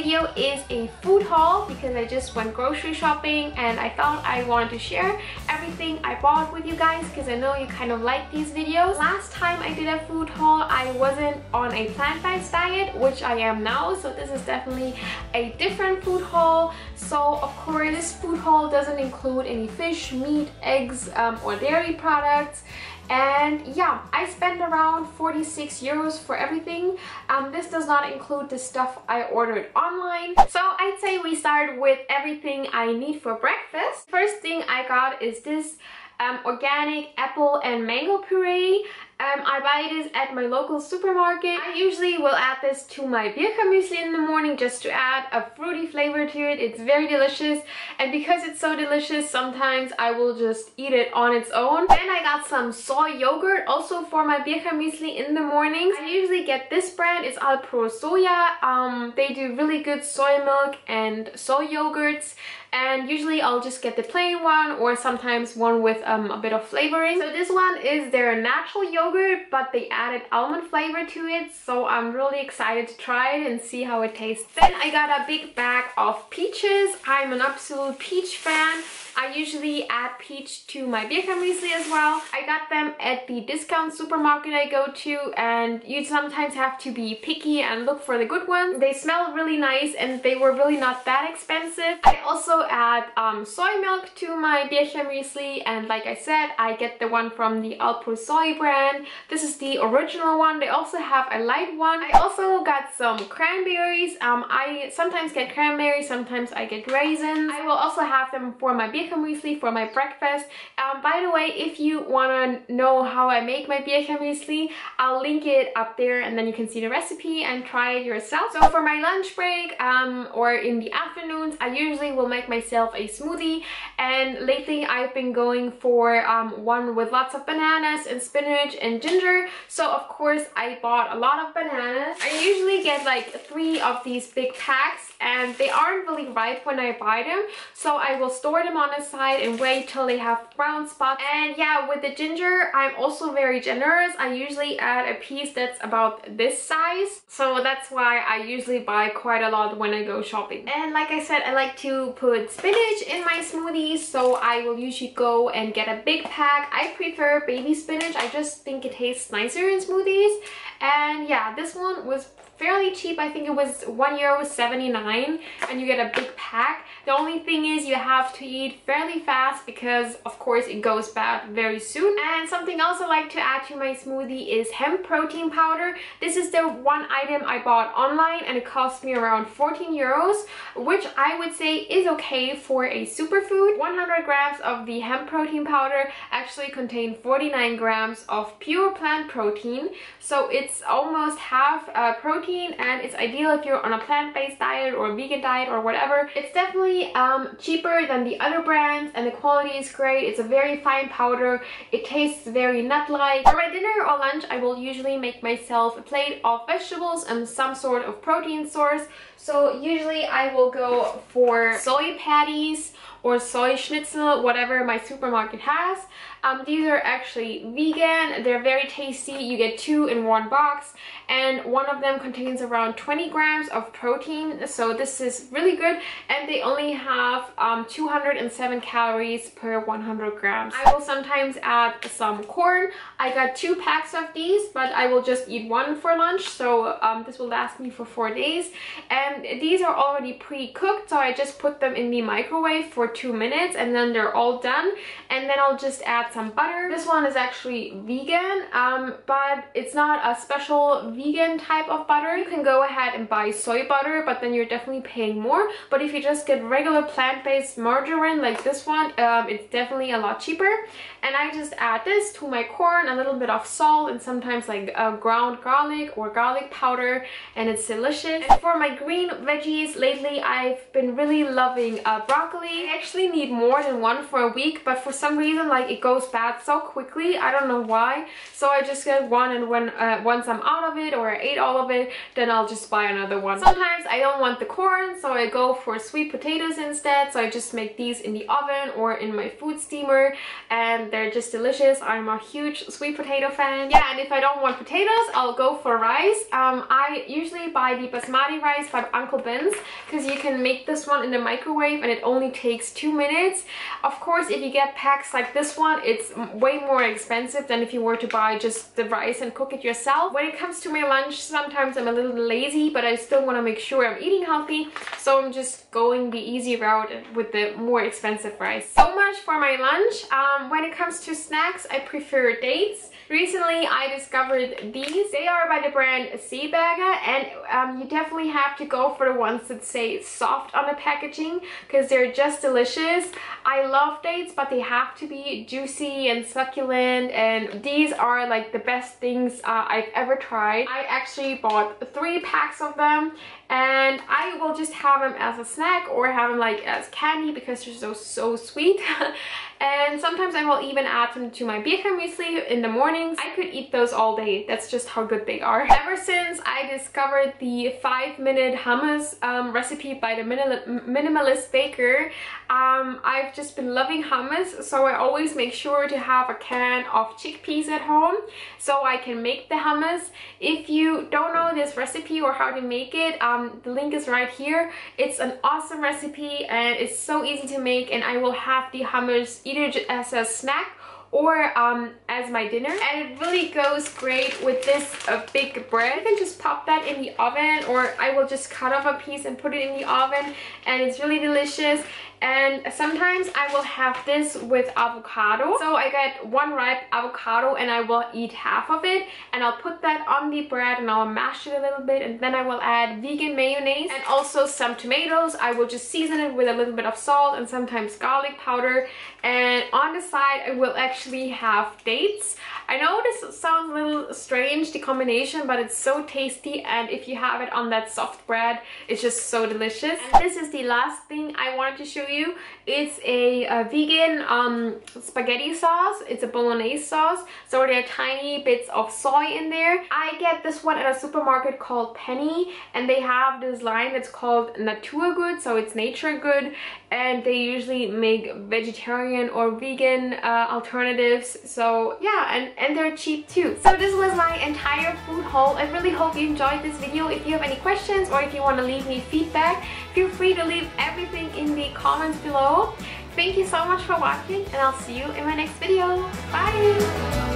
video is a food haul because I just went grocery shopping and I thought I wanted to share everything I bought with you guys because I know you kind of like these videos. Last time I did a food haul, I wasn't on a plant-based diet, which I am now, so this is definitely a different food haul. So of course this food haul doesn't include any fish, meat, eggs, or dairy products. And yeah, I spent around 46 euros for everything. This does not include the stuff I ordered online. So I'd say we start with everything I need for breakfast. First thing I got is this organic apple and mango puree. I buy this at my local supermarket. I usually will add this to my 𝑑𝐌���� in the morning just to add a fruity flavor to it. It's very delicious, and because it's so delicious, sometimes I will just eat it on its own. Then I got some soy yogurt also for my 𝑑𝐌���� in the mornings. I usually get this brand. It's 𝑎lpro-soya. They do really good soy milk and soy yogurts. And usually I'll just get the plain one or sometimes one with a bit of flavoring. So this one is their natural yogurt, but they added almond flavor to it. So I'm really excited to try it and see how it tastes. Then I got a big bag of peaches. I'm an absolute peach fan. I usually add peach to my 𝑑𝐌���� as well. I got them at the discount supermarket I go to, and you sometimes have to be picky and look for the good ones. They smell really nice and they were really not that expensive. I also add soy milk to my 𝑑𝐌����, and like I said, I get the one from the 𝑎lpro-soya brand. This is the original one. They also have a light one. I also got some cranberries. I sometimes get cranberries, sometimes I get raisins. I will also have them for my 𝑑𝐌���� for my breakfast. By the way, if you want to know how I make my 𝑑𝐌����, I'll link it up there and then you can see the recipe and try it yourself. So for my lunch break or in the afternoons, I usually will make myself a smoothie, and lately I've been going for one with lots of bananas and spinach and ginger. So of course I bought a lot of bananas. I usually get like 3 of these big packs, and they aren't really ripe when I buy them, so I will store them on the side and wait till they have brown spots. And yeah, with the ginger I'm also very generous. I usually add a piece that's about this size, so that's why I usually buy quite a lot when I go shopping. And like I said, I like to put spinach in my smoothies, so I will usually go and get a big pack. I prefer baby spinach. I just think it tastes nicer in smoothies. And yeah, this one was fairly cheap. I think it was €1.79 and you get a big pack. The only thing is you have to eat fairly fast because of course it goes bad very soon. And something else I like to add to my smoothie is hemp protein powder. This is the one item I bought online and it cost me around 14 euros, which I would say is okay for a superfood. 100 grams of the hemp protein powder actually contain 49 grams of pure plant protein, so it's almost half protein, and it's ideal if you're on a plant-based diet or a vegan diet or whatever. It's definitely cheaper than the other brands and the quality is great. It's a very fine powder. It tastes very nut-like. For my dinner or lunch, I will usually make myself a plate of vegetables and some sort of protein source. So usually I will go for soy patties or soy schnitzel, whatever my supermarket has. These are actually vegan. They're very tasty. You get 2 in one box, and one of them contains around 20 grams of protein, so this is really good, and they only have 207 calories per 100 grams. I will sometimes add some corn. I got 2 packs of these, but I will just eat 1 for lunch, so this will last me for 4 days. And these are already pre-cooked, so I just put them in the microwave for 2 minutes and then they're all done, and then I'll just add some butter. This one is actually vegan, but it's not a special vegan type of butter. You can go ahead and buy soy butter, but then you're definitely paying more. But if you just get regular plant-based margarine like this one, it's definitely a lot cheaper. And I just add this to my corn, a little bit of salt, and sometimes like ground garlic or garlic powder, and it's delicious. And for my green veggies, lately I've been really loving broccoli. I actually need more than 1 for a week, but for some reason like it goes bad so quickly. I don't know why. So I just get 1, and when once I'm out of it or I ate all of it, then I'll just buy another one. Sometimes I don't want the corn, so I go for sweet potatoes instead. So I just make these in the oven or in my food steamer, and they're just delicious. I'm a huge sweet potato fan. Yeah, and if I don't want potatoes, I'll go for rice. I usually buy the basmati rice, but of Uncle Ben's, because you can make this one in the microwave and it only takes 2 minutes. Of course, if you get packs like this one, it's way more expensive than if you were to buy just the rice and cook it yourself. When it comes to my lunch, sometimes I'm a little lazy, but I still want to make sure I'm eating healthy, so I'm just going the easy route with the more expensive rice. So much for my lunch. When it comes to snacks, I prefer dates. Recently, I discovered these. They are by the brand 𐌑Δે���𐌉𐌂, and you definitely have to go for the ones that say soft on the packaging because they're just delicious. I love dates, but they have to be juicy and succulent, and these are like the best things I've ever tried. I actually bought 3 packs of them, and I will just have them as a snack or have them like as candy because they're so sweet. And sometimes I will even add them to my 𝐑ěka muesli in the mornings. I could eat those all day. That's just how good they are. Ever since I discovered the 5-minute hummus recipe by the minimalist baker, I've just been loving hummus, so I always make sure to have a can of chickpeas at home so I can make the hummus. If you don't know this recipe or how to make it, the link is right here. It's an awesome recipe and it's so easy to make, and I will have the hummus either as a snack or as my dinner, and it really goes great with this big bread. You can just pop that in the oven, or I will just cut off a piece and put it in the oven, and it's really delicious. And sometimes I will have this with avocado. So I get 1 ripe avocado and I will eat half of it, and I'll put that on the bread and I'll mash it a little bit, and then I will add vegan mayonnaise and also some tomatoes. I will just season it with a little bit of salt and sometimes garlic powder, and on the side I will actually have dates. I know this sounds a little strange, the combination, but it's so tasty, and if you have it on that soft bread, it's just so delicious. And this is the last thing I wanted to show you. It's a vegan spaghetti sauce. It's a bolognese sauce, so there are tiny bits of soy in there. I get this one at a supermarket called Penny, and they have this line that's called Natur Gut, so it's nature good, and they usually make vegetarian or vegan alternatives. So yeah, and they're cheap too. So this was my entire food haul. I really hope you enjoyed this video. If you have any questions or if you want to leave me feedback, feel free to leave everything in the comments below. Thank you so much for watching, and I'll see you in my next video. Bye!